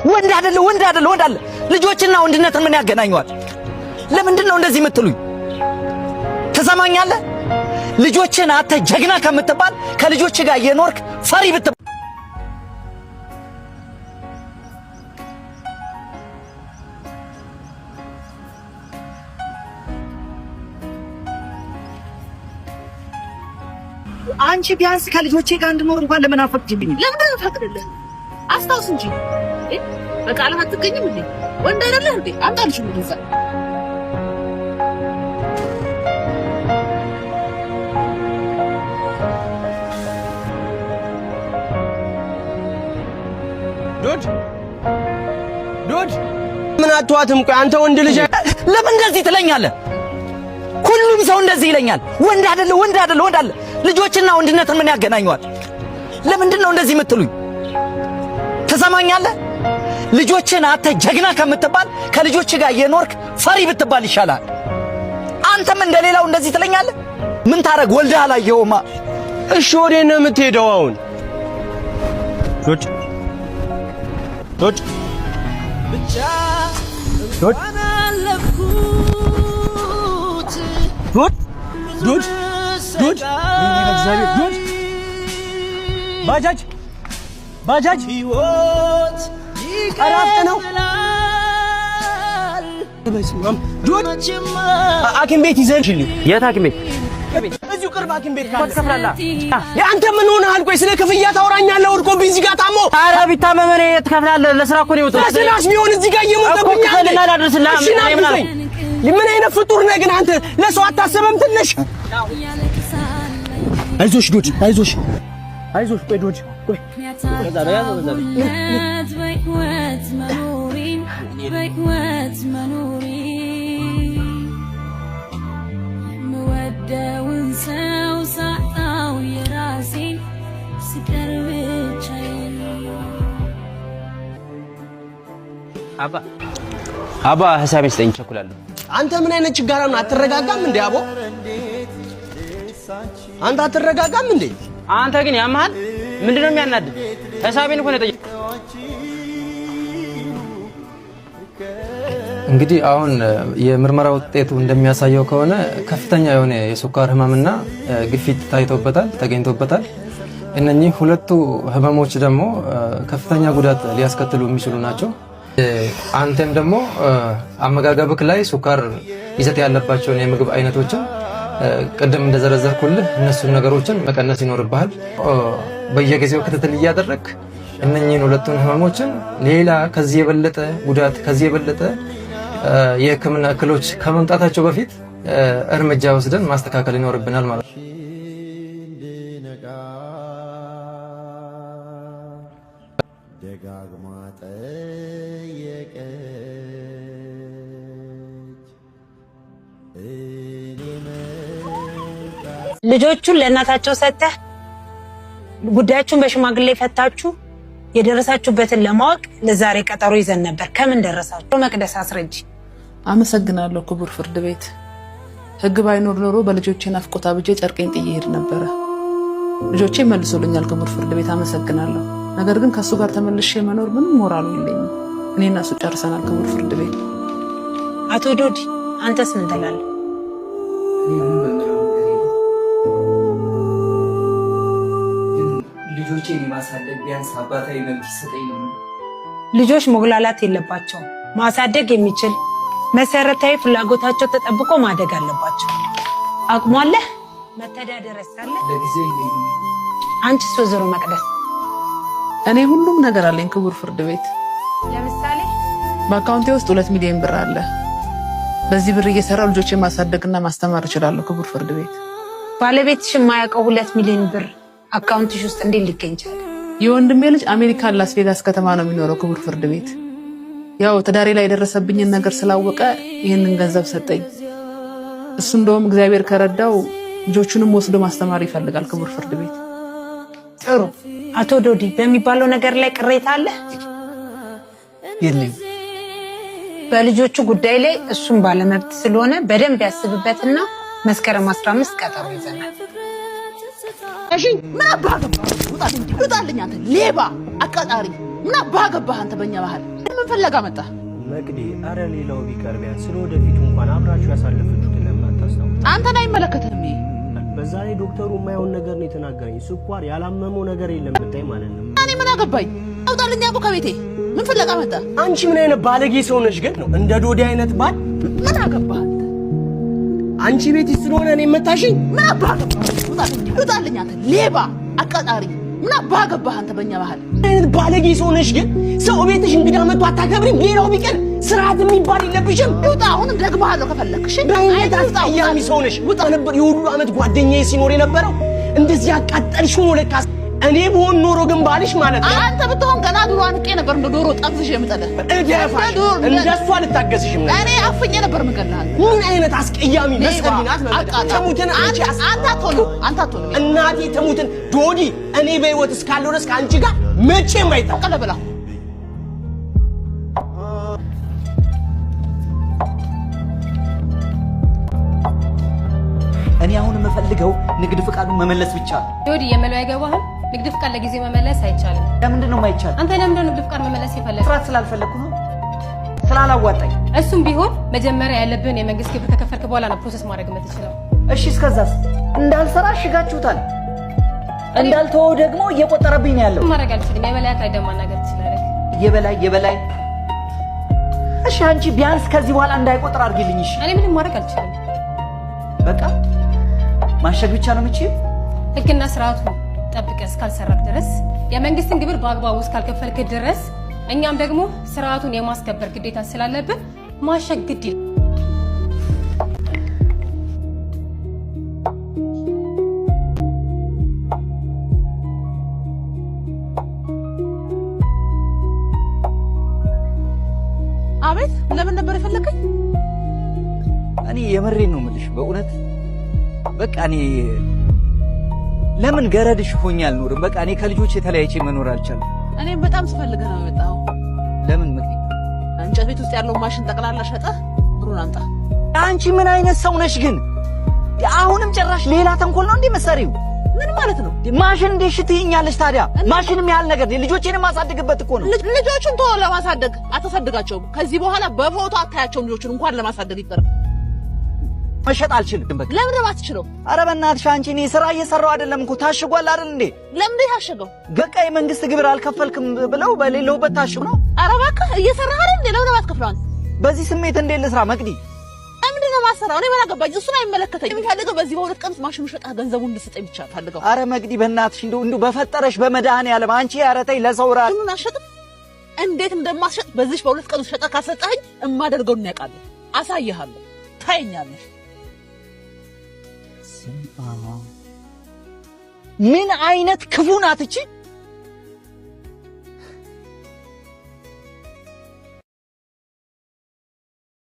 ወንድ አይደለ ልጆችና ወንድነትን ምን ያገናኘዋል? ለምንድን ነው እንደዚህ የምትሉኝ? ትሰማኛለህ? ልጆችን አተ ጀግና ከምትባል ከልጆች ጋር የኖርክ ፈሪ ብትባል አንቺ ቢያንስ ከልጆቼ ጋር እንድኖር እንኳን ለምን አፈቅጂብኝ? ለምን አፈቅድልህ? አስታውስ እንጂ በቃል አትገኝም እንዴ? ወንድ አይደለህ እንዴ? አንታልሽ ምንዛ ዶድ ምን አትዋትም? ቆይ አንተ ወንድ ልጅ ለምን እንደዚህ ትለኛለህ? ሁሉም ሰው እንደዚህ ይለኛል። ወንድ አይደለ ልጆችና ወንድነትን ምን ያገናኘዋል? ለምንድን ነው እንደዚህ የምትሉኝ? ትሰማኛለህ? ልጆችን አተ ጀግና ከምትባል ከልጆች ጋር የኖርክ ፈሪ ብትባል ይሻላል። አንተም እንደሌላው እንደዚህ ትለኛለህ? ምን ታረግ ወልደህ አላየውማ። እሺ ወዴት ነው የምትሄደው አሁን? ዶድ ባጃጅ አራፍት ነው። ዶድ ሐኪም ቤት ይዘንሽልኝ። የት ሐኪም ቤት? እዚሁ ቅርብ ሐኪም ቤት ካለ ትከፍላለህ። አንተ ምን ሆነሃል? ቆይ ስለ ክፍያ ታወራኛለህ? ወድቆብኝ እዚህ ጋር ታሞ። ኧረ ቢታመም እኔ ትከፍላለህ። ለስራ እኮ ነው የወጣሁት። ለስራሽ ቢሆን እዚህ ጋር እየሞተብኝ አለ። ምን አይነት ፍጡር ነህ ግን አንተ? ለሰው አታስበም ትንሽ? አይዞሽ ዶድ አይዞሽ። ቆይ ዶድ ቆይ አባ ሐሳብ ይስጠኝ ቸኩላለሁ። አንተ ምን አይነት ችጋራ ነው? አትረጋጋም እንዴ አቦ? አንተ አትረጋጋም እንዴ? አንተ ግን ያማል። ምንድነው የሚያናድድ? ሐሳቤን እኮ ነው ጠየቅ። እንግዲህ አሁን የምርመራ ውጤቱ እንደሚያሳየው ከሆነ ከፍተኛ የሆነ የስኳር ህመምና ግፊት ተገኝቶበታል። እነኚህ ሁለቱ ህመሞች ደግሞ ከፍተኛ ጉዳት ሊያስከትሉ የሚችሉ ናቸው። አንተም ደግሞ አመጋገብክ ላይ ስኳር ይዘት ያለባቸውን የምግብ አይነቶችን ቅድም እንደዘረዘርኩልህ እነሱን ነገሮችን መቀነስ ይኖርብሃል። በየጊዜው ክትትል እያደረግክ እነኚህን ሁለቱን ህመሞችን ሌላ ከዚህ የበለጠ ጉዳት ከዚህ የበለጠ የህክምና እክሎች ከመምጣታቸው በፊት እርምጃ ወስደን ማስተካከል ይኖርብናል ማለት ነው። ልጆቹን ለእናታቸው ሰጥተህ ጉዳያችሁን በሽማግሌ ፈታችሁ የደረሳችሁበትን ለማወቅ ለዛሬ ቀጠሮ ይዘን ነበር። ከምን ደረሳችሁ? መቅደስ አስረጂ። አመሰግናለሁ ክቡር ፍርድ ቤት። ህግ ባይኖር ኖሮ በልጆቼ ናፍቆት አብጄ ጨርቄን ጥዬ ሄድ ነበረ። ልጆቼ መልሶልኛል ክቡር ፍርድ ቤት፣ አመሰግናለሁ። ነገር ግን ከሱ ጋር ተመልሼ መኖር ምንም ሞራሉ የለኝም። እኔና እሱ ጨርሰናል ክቡር ፍርድ ቤት። አቶ ዶዲ አንተስ ምን ትላለህ? ልጆቼን የማሳደግ ቢያንስ አባታዊ መብት ይሰጠኝ ነው። ልጆች መጉላላት የለባቸውም። ማሳደግ የሚችል መሰረታዊ ፍላጎታቸው ተጠብቆ ማደግ አለባቸው። አቅሙ አለ፣ መተዳደር ያሳለ ለጊዜው ይለኝ። አንቺስ ወይዘሮ መቅደስ? እኔ ሁሉም ነገር አለኝ ክቡር ፍርድ ቤት። ለምሳሌ በአካውንቴ ውስጥ 2 ሚሊዮን ብር አለ። በዚህ ብር እየሰራው ልጆቼን ማሳደግና ማስተማር እችላለሁ ክቡር ፍርድ ቤት። ባለቤትሽ የማያውቀው 2 ሚሊዮን ብር አካውንትሽ ውስጥ እንዴት ሊገኝ ይችላል? የወንድሜ ልጅ አሜሪካን ላስ ቬጋስ ከተማ ነው የሚኖረው ክቡር ፍርድ ቤት። ያው ተዳሪ ላይ የደረሰብኝን ነገር ስላወቀ ይሄንን ገንዘብ ሰጠኝ። እሱ እንደውም እግዚአብሔር ከረዳው ልጆቹንም ወስዶ ማስተማር ይፈልጋል ክቡር ፍርድ ቤት። ጥሩ። አቶ ዶዲ በሚባለው ነገር ላይ ቅሬታ አለ? የለም። በልጆቹ ጉዳይ ላይ እሱም ባለመብት ስለሆነ በደንብ ያስብበትና መስከረም 15 ቀጠሮ ይዘናል። እሺ ምን አባቱ ውጣልኝ አንተ ሌባ አቃጣሪ ምን አባገባህ አንተ በእኛ ባህል ምን ፈለጋ መጣ መቅዲ አረ ሌላው ቢቀርቢያ ስለወደፊቱ እንኳን አብራችሁ ያሳለፈችሁት ለማታስተው አንተን አይመለከትም በዛ ላይ ዶክተሩ የማይሆን ነገር ነው የተናገረኝ ስኳር ያላመመው ነገር የለም ብታይ ማለት ነው እኔ ምን አገባኝ አውጣልኝ አቦ ከቤቴ ምን ፈለጋ መጣ አንቺ ምን አይነት ባለጌ ሰው ነሽ ግን ነው እንደ ዶዲ አይነት ባል ምን አገባህ አንቺ ቤት ስለሆነ እኔ መታሽኝ ምን አባገባህ ውጣልኝ አንተ ሌባ አቃጣሪ ምን አባገባህ አንተ በእኛ ባህል አይነት ባለጌ ሰው ነሽ ግን ሰው ቤትሽ እንግዳ መጥቶ አታከብሪም ሌላው ቢቀር ስርዓት የሚባል የለብሽም ውጣ አሁን ደግመሃለሁ ከፈለክሽ አይታ አያሚ ሰው ነሽ ውጣ ነበር የሁሉ አመት ጓደኛዬ ሲኖር የነበረው እንደዚህ ያቃጠልሽው ነው ለካስ እኔ ብሆን ኖሮ ግን ባልሽ ማለት ነው አንተ ብትሆን ገና ዱሮ አንቄ ነበር እንደ ዶሮ ጠብስሽ የምጠለ እደፋሽ እንደሷ ልታገዝሽም ነው እኔ አፍኜ ነበር ምገላል ምን አይነት አስቀያሚ መስቀልናት ተሙትን አንተ አትሆንም እናቴ ተሙትን ዶዲ እኔ በህይወት እስካለሁ ድረስ ከአንቺ ጋር መቼም አይጣቀለበላ እኔ አሁን የምፈልገው ንግድ ፍቃዱን መመለስ ብቻ ነው ዶዲ የመለው አይገባህም ንግድ ፍቃድ ለጊዜው መመለስ አይቻልም ለምንድን ነው የማይቻል አንተ ለምን ንግድ ፍቃድ መመለስ ይፈልጋል ስራት ስላልፈለኩ ነው ስላላዋጣኝ እሱም ቢሆን መጀመሪያ ያለብን የመንግስት ግብር ከከፈልክ በኋላ ነው ፕሮሰስ ማድረግ የምትችለው እሺ እስከዛስ እንዳልሰራ ሽጋችሁታል እንዳልተወው ደግሞ እየቆጠረብኝ ነው ያለው ማድረግ አልችልም የበላይ አካል ደግሞ ማናገር ትችላለህ የበላይ እሺ አንቺ ቢያንስ ከዚህ በኋላ እንዳይቆጥር አድርጊልኝ እሺ እኔ ምንም ማድረግ አልችልም በቃ ማሸግ ብቻ ነው የምችል ህግና ስርዓቱ ጠብቀህ እስካልሰራክ ድረስ የመንግስትን ግብር በአግባቡ እስካልከፈልክ ድረስ እኛም ደግሞ ስርዓቱን የማስከበር ግዴታ ስላለብን ማሸግ ግድ ይላል አቤት ለምን ነበር የፈለከኝ እኔ የመሬን ነው የምልሽ በእውነት በቃ እኔ ለምን ገረድሽ ሆኜ አልኖርም በቃ እኔ ከልጆች የተለያይቼ መኖር አልቻልኩም እኔም በጣም ስፈልግህ ነው የመጣው ለምን ምክንያት እንጨት ቤት ውስጥ ያለው ማሽን ጠቅላላ ሸጠህ ብሩን አንጣ አንቺ ምን አይነት ሰው ነሽ ግን አሁንም ጭራሽ ሌላ ተንኮል ነው እንዴ መሰሪው ምን ማለት ነው ማሽን እንዴ ሽትኛለሽ ታዲያ ማሽንም ያህል ነገር ልጆቼንም ማሳደግበት እኮ ነው ልጆቹን ተው ለማሳደግ አታሳድጋቸውም ከዚህ በኋላ በፎቶ አታያቸውም ልጆቹን እንኳን ለማሳደግ ይቀር መሸጥ አልችልም በቃ ለምን ነው አትችለው ኧረ በእናትሽ አንቺ እኔ ስራ እየሰራው አይደለም እኮ ታሽጓል አይደል እንዴ ለምን ታሽገው በቃ የመንግስት ግብር አልከፈልክም ብለው በሌለውበት ታሽጉ ነው ኧረ እባክህ እየሰራህ አይደል እንዴ ለምን አትከፍለዋል በዚህ ስሜት እንዴ ልስራ መቅዲ ምንድን ነው ማሰራው እኔ ምን አገባኝ እሱን አይመለከተኝም የሚፈልገው በዚህ በሁለት ቀን ማሽኑ ሸጣ ገንዘቡን እንድትሰጠኝ ብቻ ፈልገው ኧረ መቅዲ በእናትሽ እንደው በፈጠረሽ በመድኃኒዓለም አንቺ ያረተይ ለሰው ራ ምኑን አሸጥ እንዴት እንደማስሸጥ በዚህ በሁለት ቀን ሸጣ ካሰጣኝ እማደርገው ነው ያውቃል አሳይሃለሁ ታየኛለሽ ምን አይነት ክፉ ናት እቺ